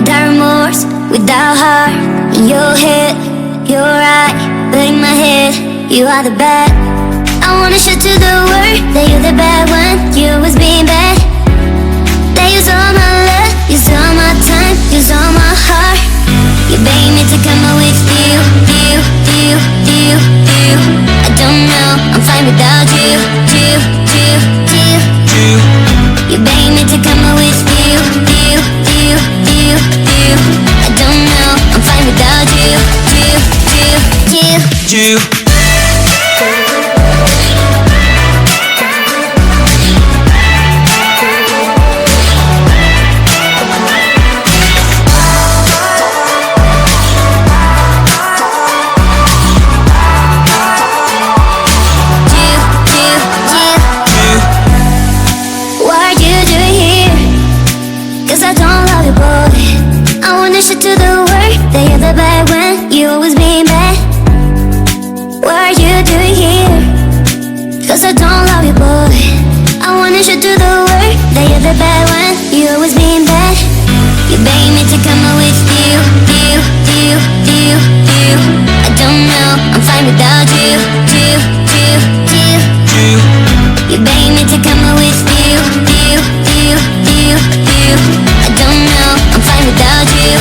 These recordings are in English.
without remorse, without heart. In your head, you're right, but in my head, you are the bad. I wanna show to the world that you're the bad one. You always being bad. That use all my love, use all my time, use all my heart. You beg me to come out with you. I don't know, I'm fine without you. You beg me to come out with you. I don't know, I'm fine without you. To the world that you're the bad one. You always being bad. What are you doing here? Cause I don't love you, boy. I wanna show to the world that you're the bad one. You always being bad. You beg me to come out with you. I don't know, I'm fine without you. You beg me to come out with you. I don't know, I'm fine without you.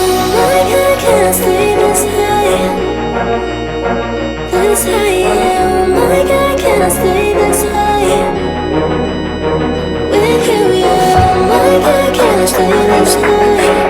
Like I can't stay this high, this high, yeah. Like I can't stay this high with you, yeah. Like I can't stay this high.